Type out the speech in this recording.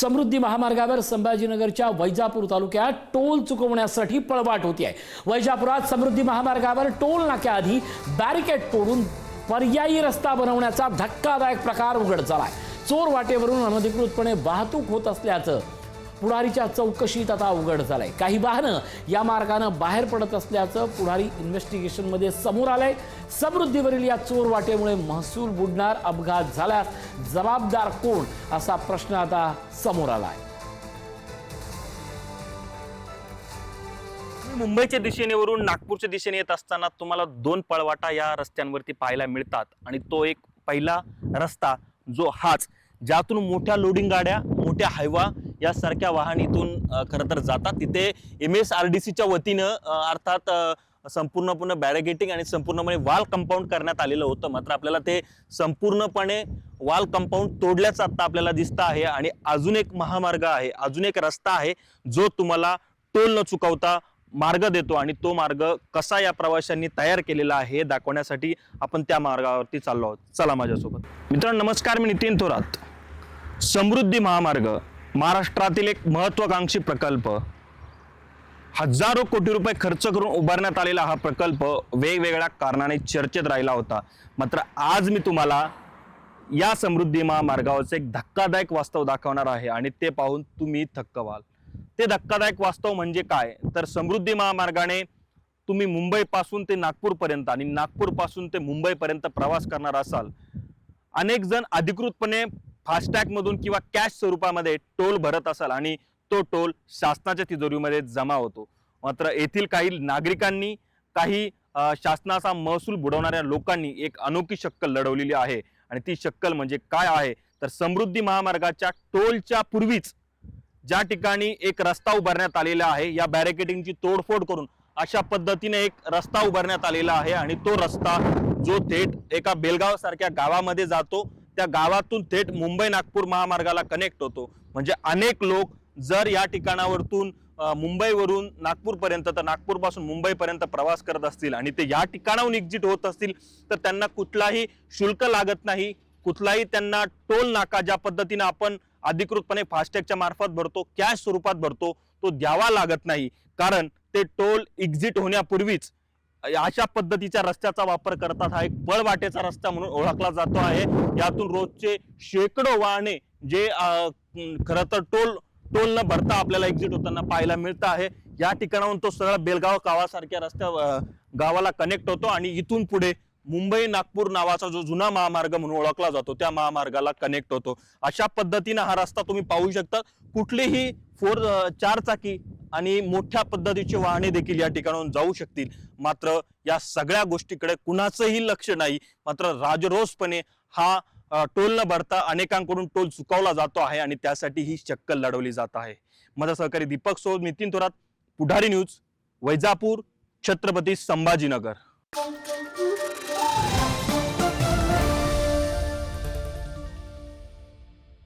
समृद्धी महामार्गावर संभाजीनगरच्या वैजापूर तालुक्यात टोल चुकवण्यासाठी पळवाट होती आहे। वैजापुरात समृद्धी महामार्गावर टोल नाक्याआधी बॅरिकेड तोडून पर्यायी रस्ता बनवण्याचा धक्कादायक प्रकार उघड झालाय। चोर वाटेवरून अनधिकृतपणे वाहतूक होत असल्याचं पुढारीच्या चौकशीत आता उघड झालंय। काही वाहनं या मार्गानं बाहेर पडत असल्याचं पुढारी इन्व्हेस्टिगेशन मध्ये समोर आलंय। समृद्धीवरील या चोर वाटेमुळे महसूल बुडणार, अपघात झाल्यास जबाबदार कोण असा प्रश्न आता समोर आलाय। मुंबईच्या दिशेनेवरून नागपूरच्या दिशेने येत असताना तुम्हाला दोन पळवाटा या रस्त्यांवरती पाहायला मिळतात आणि तो एक पहिला रस्ता जो हाच ज्यातून मोठ्या लोडिंग गाड्या, मोठ्या हायवा यासारख्या वाहनीतून खरं तर जातात। तिथे MSRDCच्या वतीनं अर्थात संपूर्णपणे बॅरिकेटिंग आणि संपूर्णपणे वॉल कंपाऊंड करण्यात आलेलं होतं। मात्र आपल्याला ते संपूर्णपणे वॉल कंपाऊंड तोडल्याचं आता आपल्याला दिसतं आहे आणि अजून एक महामार्ग आहे, अजून एक रस्ता आहे जो तुम्हाला टोल न चुकवता मार्ग देतो आणि तो मार्ग कसा या प्रवाशांनी तयार केलेला आहे हे दाखवण्यासाठी आपण त्या मार्गावरती चाललो आहोत। चला माझ्यासोबत। मित्रांनो नमस्कार, मी नितीन थोरात। समृद्धी महामार्ग महाराष्ट्रातील एक महत्त्वाकांक्षी प्रकल्प, हजारो कोटी रुपये खर्च करून उभारण्यात आलेला हा प्रकल्प वेगवेगळ्या कारणाने चर्चेत राहिला होता। मात्र आज मी तुम्हाला या समृद्धी महामार्गावरचे एक धक्कादायक वास्तव दाखवणार आहे आणि ते पाहून तुम्ही थक्क व्हाल। ते धक्कादायक वास्तव म्हणजे काय तर समृद्धी महामार्गाने तुम्ही मुंबई पासून ते नागपूर पर्यंत आणि नागपूर पासून ते मुंबई पर्यंत प्रवास करणार असाल, अनेक जण अधिकृतपणे फास्टॅग मधून किंवा कॅश स्वरूपामध्ये टोल भरत असाल आणि तो टोल शासनाच्या तिजोरीमध्ये जमा होतो। मात्र येथील काही नागरिकांनी, काही शासनाचा महसूल बुडवणाऱ्या लोकांनी एक अनोखी शक्कल लढवलेली आहे आणि ती शक्कल म्हणजे काय आहे तर समृद्धी महामार्गाच्या टोलच्या पूर्वीच ज्या ठिकाणी एक रस्ता उभारण्यात आलेला आहे, या बॅरिकेडिंगची तोडफोड करून अशा पद्धतीने एक रस्ता उभारण्यात आलेला आहे आणि तो रस्ता जो थेट एका बेलगाव सारख्या गावामध्ये जातो, त्या गावातून थेट मुंबई नागपूर महामार्गाला कनेक्ट होतो। म्हणजे अनेक लोक जर या ठिकाणावरून मुंबईवरून नागपूर पर्यंत तर नागपूर पासून मुंबई पर्यंत प्रवास करत असतील आणि ते या ठिकाणाहून एक्झिट होत असतील तर त्यांना कुठलाही शुल्क लागत नाही, कुठलाही त्यांना टोल नाका ज्या पद्धतीने आपण अधिकृतपणे फास्टॅगच्या मार्फत भरतो, कॅश स्वरूपात भरतो, तो द्यावा लागत नाही। कारण ते टोल एक्झिट होण्यापूर्वीच अशा पद्धतीच्या रस्त्याचा वापर करतात। हा एक पळवाटेचा रस्ता म्हणून ओळखला जातो आहे। यातून रोजचे शेकडो वाहने जे खरं तर टोल न भरता आपल्याला एक्झिट होताना पाहायला मिळतं आहे। या ठिकाणाहून तो सरळ बेलगाव गावासारख्या गावाला कनेक्ट होतो आणि इथून पुढे मुंबई नागपूर नावाचा जो जुना महामार्ग म्हणून ओळखला जातो त्या महामार्गाला कनेक्ट होतो। अशा पद्धतीने हा रस्ता तुम्ही पाहू शकता। कुठलीही चार चाकी आणि मोठ्या पद्धतीची वाहने देखील या ठिकाणाहून जाऊ शकतील। मात्र या सगळ्या गोष्टीकडे कुणाचंही लक्ष नाही। मात्र राजरोसपणे हा टोल न भरता अनेकांकडून टोल चुकवला जातो आहे आणि त्यासाठी ही शक्कल लढवली जात आहे। माझा सहकारी दीपक सोबत नितीन थोरात, पुढारी न्यूज, वैजापूर, छत्रपती संभाजीनगर।